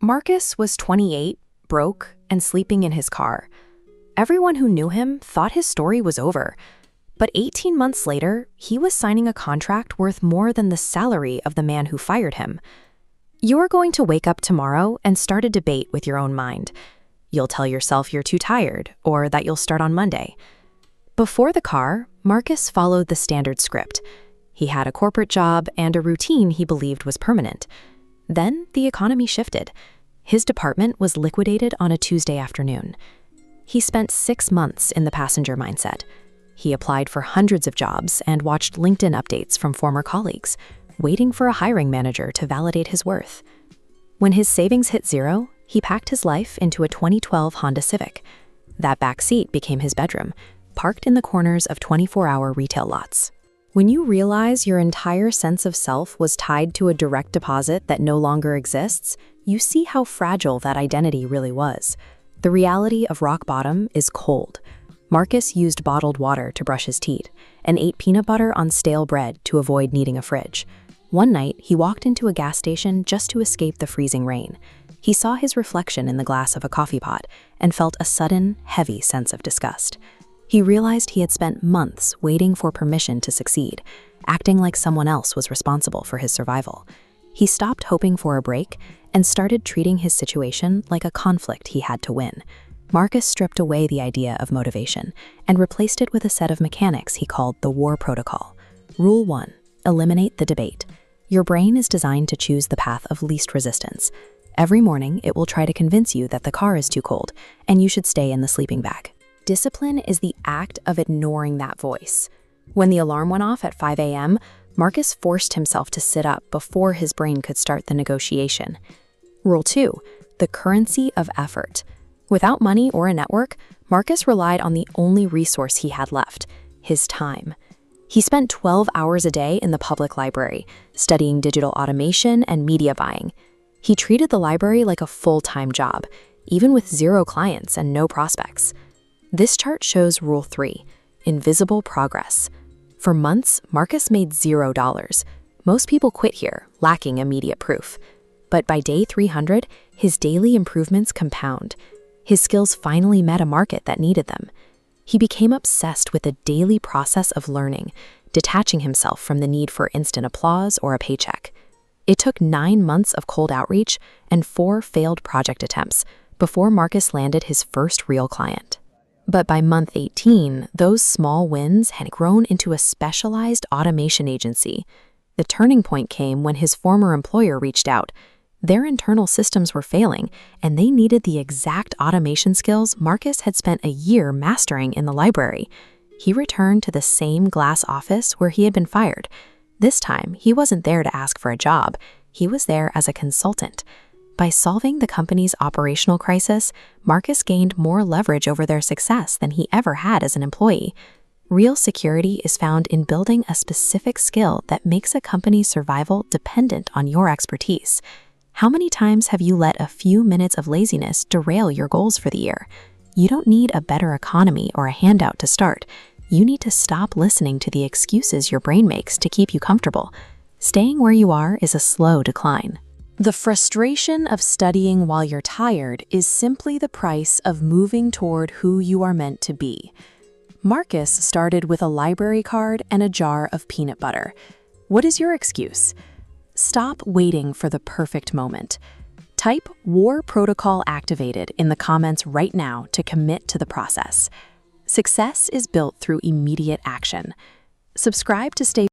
Marcus was 28, broke, and sleeping in his car. Everyone who knew him thought his story was over. But 18 months later, he was signing a contract worth more than the salary of the man who fired him. You're going to wake up tomorrow and start a debate with your own mind. You'll tell yourself you're too tired, or that you'll start on Monday. Before the car, Marcus followed the standard script. He had a corporate job and a routine he believed was permanent. Then the economy shifted. His department was liquidated on a Tuesday afternoon. He spent 6 months in the passenger mindset. He applied for hundreds of jobs and watched LinkedIn updates from former colleagues, waiting for a hiring manager to validate his worth. When his savings hit zero, he packed his life into a 2012 Honda Civic. That back seat became his bedroom, parked in the corners of 24-hour retail lots. When you realize your entire sense of self was tied to a direct deposit that no longer exists, you see how fragile that identity really was. The reality of rock bottom is cold. Marcus used bottled water to brush his teeth and ate peanut butter on stale bread to avoid needing a fridge. One night, he walked into a gas station just to escape the freezing rain. He saw his reflection in the glass of a coffee pot and felt a sudden, heavy sense of disgust. He realized he had spent months waiting for permission to succeed, acting like someone else was responsible for his survival. He stopped hoping for a break and started treating his situation like a conflict he had to win. Marcus stripped away the idea of motivation and replaced it with a set of mechanics he called the war protocol. Rule 1. Eliminate the debate. Your brain is designed to choose the path of least resistance. Every morning, it will try to convince you that the car is too cold and you should stay in the sleeping bag. Discipline is the act of ignoring that voice. When the alarm went off at 5 a.m., Marcus forced himself to sit up before his brain could start the negotiation. Rule 2. The currency of effort. Without money or a network, Marcus relied on the only resource he had left, his time. He spent 12 hours a day in the public library, studying digital automation and media buying. He treated the library like a full-time job, even with 0 clients and no prospects. This chart shows Rule 3, invisible progress. For months, Marcus made $0. Most people quit here, lacking immediate proof. But by day 300, his daily improvements compound. His skills finally met a market that needed them. He became obsessed with the daily process of learning, detaching himself from the need for instant applause or a paycheck. It took 9 months of cold outreach and 4 failed project attempts before Marcus landed his first real client. But by month 18, those small wins had grown into a specialized automation agency. The turning point came when his former employer reached out. Their internal systems were failing, and they needed the exact automation skills Marcus had spent a year mastering in the library. He returned to the same glass office where he had been fired. This time, he wasn't there to ask for a job. He was there as a consultant. By solving the company's operational crisis, Marcus gained more leverage over their success than he ever had as an employee. Real security is found in building a specific skill that makes a company's survival dependent on your expertise. How many times have you let a few minutes of laziness derail your goals for the year? You don't need a better economy or a handout to start. You need to stop listening to the excuses your brain makes to keep you comfortable. Staying where you are is a slow decline. The frustration of studying while you're tired is simply the price of moving toward who you are meant to be. Marcus started with a library card and a jar of peanut butter. What is your excuse? Stop waiting for the perfect moment. Type War Protocol Activated in the comments right now to commit to the process. Success is built through immediate action. Subscribe to stay